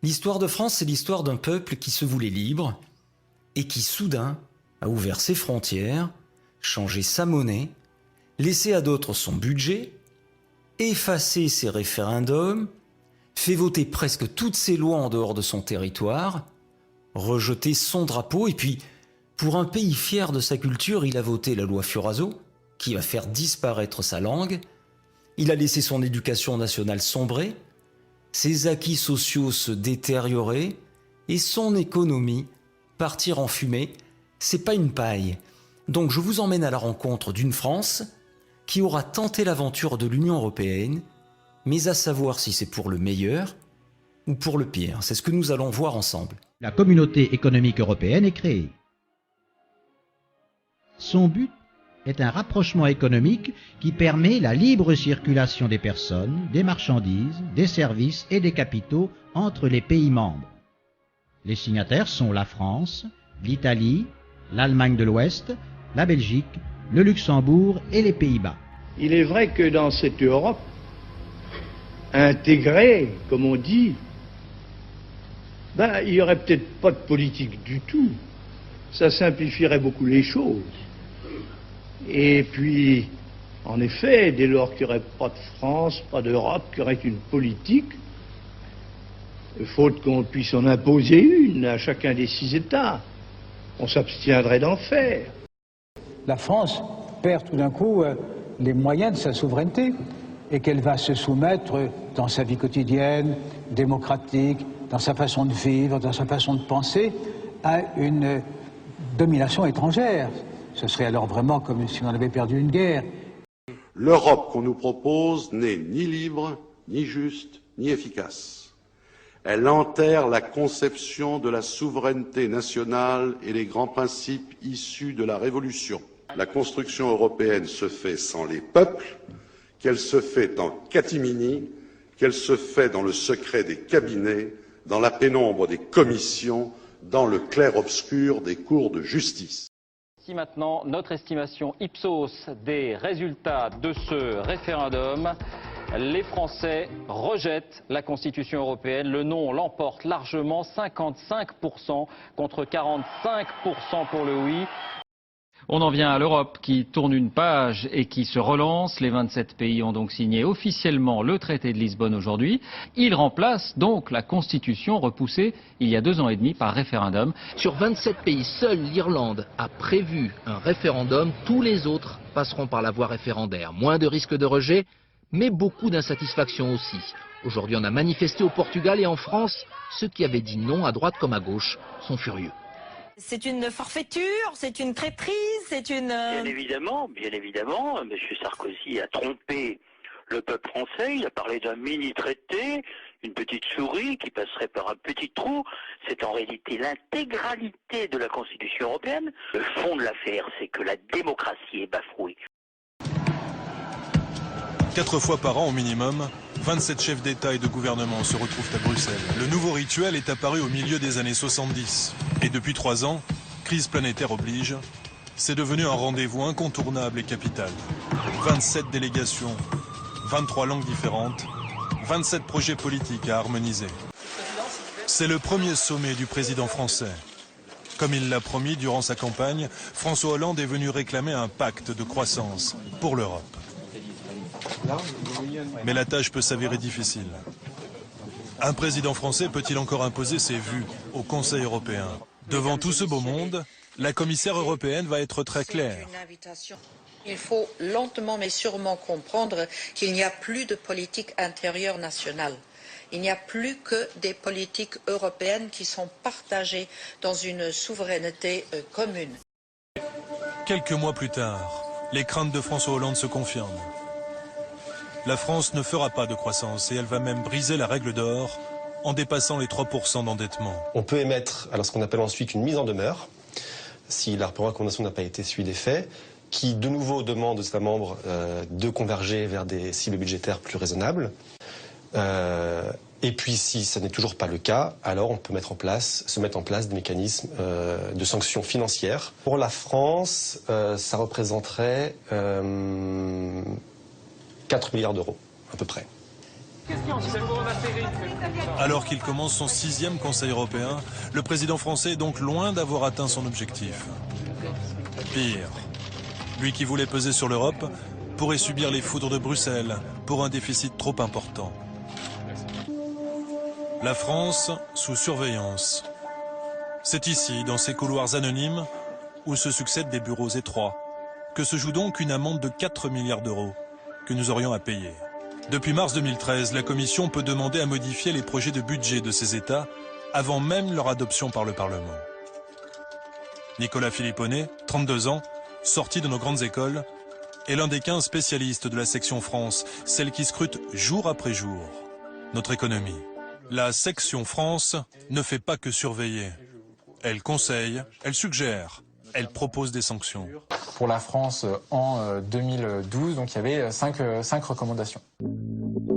L'histoire de France, c'est l'histoire d'un peuple qui se voulait libre et qui soudain a ouvert ses frontières, changé sa monnaie, laissé à d'autres son budget, effacé ses référendums, fait voter presque toutes ses lois en dehors de son territoire, rejeté son drapeau et puis, pour un pays fier de sa culture, il a voté la loi Furaso, qui va faire disparaître sa langue, il a laissé son éducation nationale sombrer, ses acquis sociaux se détériorer et son économie partir en fumée. C'est pas une paille. Donc je vous emmène à la rencontre d'une France qui aura tenté l'aventure de l'Union européenne, mais à savoir si c'est pour le meilleur ou pour le pire. C'est ce que nous allons voir ensemble. La communauté économique européenne est créée. Son but est un rapprochement économique qui permet la libre circulation des personnes, des marchandises, des services et des capitaux entre les pays membres. Les signataires sont la France, l'Italie, l'Allemagne de l'Ouest, la Belgique, le Luxembourg et les Pays-Bas. Il est vrai que dans cette Europe intégrée, comme on dit, il n'y aurait peut-être pas de politique du tout. Ça simplifierait beaucoup les choses. Et puis, en effet, dès lors qu'il n'y aurait pas de France, pas d'Europe, qu'il y aurait une politique, faute qu'on puisse en imposer une à chacun des 6 États, on s'abstiendrait d'en faire. La France perd tout d'un coup les moyens de sa souveraineté et qu'elle va se soumettre dans sa vie quotidienne, démocratique, dans sa façon de vivre, dans sa façon de penser, à une domination étrangère. Ce serait alors vraiment comme si on avait perdu une guerre. L'Europe qu'on nous propose n'est ni libre, ni juste, ni efficace. Elle enterre la conception de la souveraineté nationale et les grands principes issus de la Révolution. La construction européenne se fait sans les peuples, qu'elle se fait en catimini, qu'elle se fait dans le secret des cabinets, dans la pénombre des commissions, dans le clair-obscur des cours de justice. Voici maintenant notre estimation Ipsos des résultats de ce référendum. Les Français rejettent la Constitution européenne. Le non l'emporte largement, 55% contre 45% pour le oui. On en vient à l'Europe qui tourne une page et qui se relance. Les 27 pays ont donc signé officiellement le traité de Lisbonne aujourd'hui. Il remplace donc la Constitution repoussée il y a 2 ans et demi par référendum. Sur 27 pays, seule l'Irlande a prévu un référendum. Tous les autres passeront par la voie référendaire. Moins de risques de rejet, mais beaucoup d'insatisfaction aussi. Aujourd'hui, on a manifesté au Portugal et en France. Ceux qui avaient dit non à droite comme à gauche sont furieux. C'est une forfaiture, c'est une traîtrise, c'est une... Bien évidemment, M. Sarkozy a trompé le peuple français, il a parlé d'un mini-traité, une petite souris qui passerait par un petit trou. C'est en réalité l'intégralité de la Constitution européenne. Le fond de l'affaire, c'est que la démocratie est bafouée. 4 fois par an au minimum, 27 chefs d'État et de gouvernement se retrouvent à Bruxelles. Le nouveau rituel est apparu au milieu des années 70. Et depuis 3 ans, crise planétaire oblige, c'est devenu un rendez-vous incontournable et capital. 27 délégations, 23 langues différentes, 27 projets politiques à harmoniser. C'est le premier sommet du président français. Comme il l'a promis durant sa campagne, François Hollande est venu réclamer un pacte de croissance pour l'Europe. Mais la tâche peut s'avérer difficile. Un président français peut-il encore imposer ses vues au Conseil européen? Devant tout ce beau monde, la commissaire européenne va être très claire. Il faut lentement mais sûrement comprendre qu'il n'y a plus de politique intérieure nationale. Il n'y a plus que des politiques européennes qui sont partagées dans une souveraineté commune. Quelques mois plus tard, les craintes de François Hollande se confirment. La France ne fera pas de croissance et elle va même briser la règle d'or en dépassant les 3% d'endettement. On peut émettre alors ce qu'on appelle ensuite une mise en demeure, si la recommandation n'a pas été suivie des faits, qui de nouveau demande aux États membres de converger vers des cibles budgétaires plus raisonnables. Et puis si ça n'est toujours pas le cas, alors on peut se mettre en place des mécanismes de sanctions financières. Pour la France, ça représenterait 4 milliards d'euros, à peu près. Alors qu'il commence son 6e Conseil européen, le président français est donc loin d'avoir atteint son objectif. Pire, lui qui voulait peser sur l'Europe pourrait subir les foudres de Bruxelles pour un déficit trop important. La France sous surveillance. C'est ici, dans ces couloirs anonymes, où se succèdent des bureaux étroits, que se joue donc une amende de 4 milliards d'euros que nous aurions à payer. Depuis mars 2013, la Commission peut demander à modifier les projets de budget de ces États avant même leur adoption par le Parlement. Nicolas Filippone, 32 ans, sorti de nos grandes écoles, est l'un des 15 spécialistes de la section France, celle qui scrute jour après jour notre économie. La section France ne fait pas que surveiller. Elle conseille, elle suggère, elle propose des sanctions. Pour la France, en 2012, donc il y avait 5 recommandations.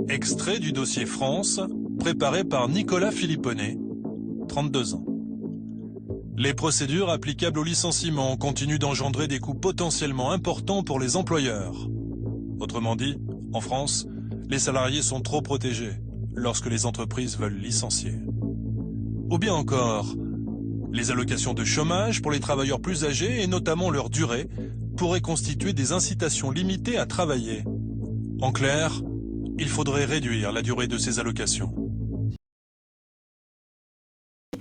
Extrait du dossier France, préparé par Nicolas Filippone, 32 ans. Les procédures applicables au licenciement continuent d'engendrer des coûts potentiellement importants pour les employeurs. Autrement dit, en France, les salariés sont trop protégés lorsque les entreprises veulent licencier. Ou bien encore, les allocations de chômage pour les travailleurs plus âgés et notamment leur durée pourraient constituer des incitations limitées à travailler. En clair, il faudrait réduire la durée de ces allocations.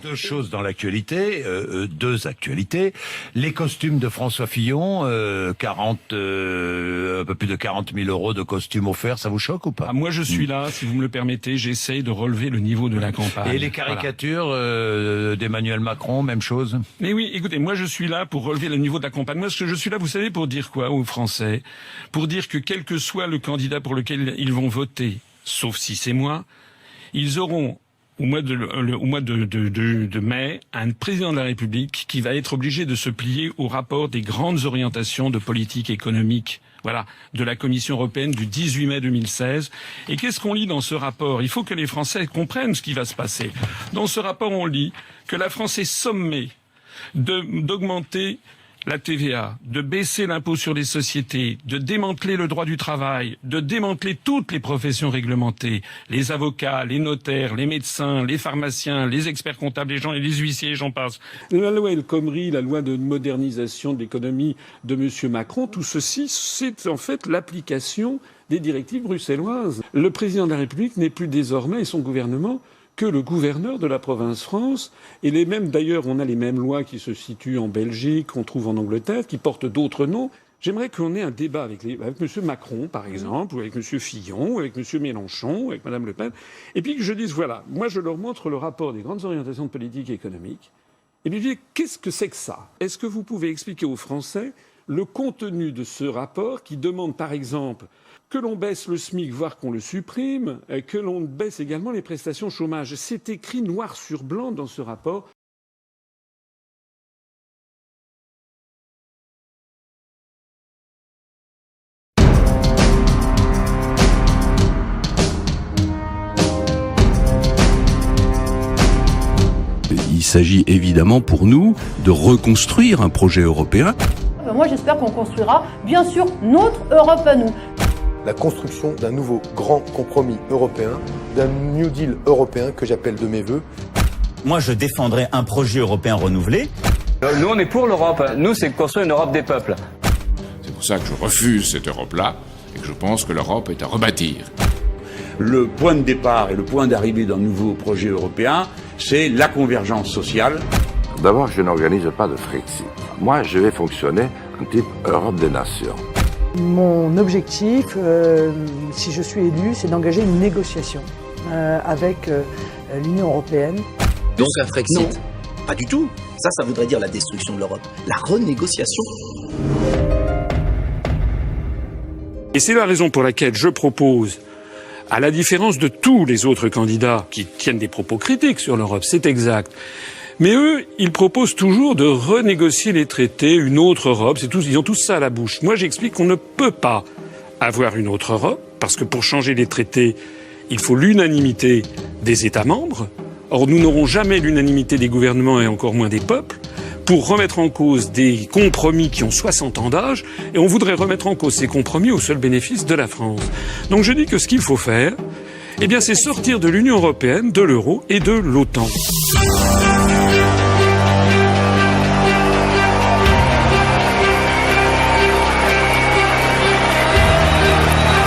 Deux choses dans l'actualité, deux actualités. Les costumes de François Fillon, un peu plus de 40 000 € de costumes offerts, ça vous choque ou pas? Moi je suis là, si vous me le permettez, j'essaye de relever le niveau de la campagne. Et les caricatures d'Emmanuel Macron, même chose? Mais oui, écoutez, moi je suis là pour relever le niveau de la campagne. Moi je suis là, vous savez, pour dire quoi aux Français? Pour dire que quel que soit le candidat pour lequel ils vont voter, sauf si c'est moi, ils auront au mois de mai, un président de la République qui va être obligé de se plier au rapport des grandes orientations de politique économique, voilà, de la Commission européenne du 18 mai 2016. Et qu'est-ce qu'on lit dans ce rapport? Il faut que les Français comprennent ce qui va se passer. Dans ce rapport, on lit que la France est sommée d'augmenter la TVA, de baisser l'impôt sur les sociétés, de démanteler le droit du travail, de démanteler toutes les professions réglementées, les avocats, les notaires, les médecins, les pharmaciens, les experts comptables, les huissiers, j'en passe. La loi El Khomri, la loi de modernisation de l'économie de M. Macron, tout ceci, c'est en fait l'application des directives bruxelloises. Le président de la République n'est plus désormais, et son gouvernement, que le gouverneur de la province France, et les mêmes, d'ailleurs, on a les mêmes lois qui se situent en Belgique, qu'on trouve en Angleterre, qui portent d'autres noms. J'aimerais qu'on ait un débat avec M. Macron, par exemple, ou avec M. Fillon, ou avec M. Mélenchon, ou avec Mme Le Pen, et puis que je dise, voilà, moi je leur montre le rapport des grandes orientations de politique économique, et puis je dis, qu'est-ce que c'est que ça? Est-ce que vous pouvez expliquer aux Français le contenu de ce rapport qui demande, par exemple, que l'on baisse le SMIC, voire qu'on le supprime, que l'on baisse également les prestations chômage. C'est écrit noir sur blanc dans ce rapport. Il s'agit évidemment pour nous de reconstruire un projet européen. Moi j'espère qu'on construira bien sûr notre Europe à nous. La construction d'un nouveau grand compromis européen, d'un New Deal européen que j'appelle de mes vœux. Moi, je défendrai un projet européen renouvelé. Nous, on est pour l'Europe. Nous, c'est construire une Europe des peuples. C'est pour ça que je refuse cette Europe-là et que je pense que l'Europe est à rebâtir. Le point de départ et le point d'arrivée d'un nouveau projet européen, c'est la convergence sociale. D'abord, je n'organise pas de Frexit. Moi, je vais fonctionner en type Europe des nations. Mon objectif, si je suis élu, c'est d'engager une négociation avec l'Union européenne. Donc un Frexit? Non, pas du tout. Ça voudrait dire la destruction de l'Europe. La renégociation. Et c'est la raison pour laquelle je propose, à la différence de tous les autres candidats qui tiennent des propos critiques sur l'Europe, c'est exact. Mais eux, ils proposent toujours de renégocier les traités, une autre Europe, ils ont tous ça à la bouche. Moi, j'explique qu'on ne peut pas avoir une autre Europe, parce que pour changer les traités, il faut l'unanimité des États membres. Or, nous n'aurons jamais l'unanimité des gouvernements et encore moins des peuples pour remettre en cause des compromis qui ont 60 ans d'âge, et on voudrait remettre en cause ces compromis au seul bénéfice de la France. Donc je dis que ce qu'il faut faire, eh bien c'est sortir de l'Union européenne, de l'euro et de l'OTAN.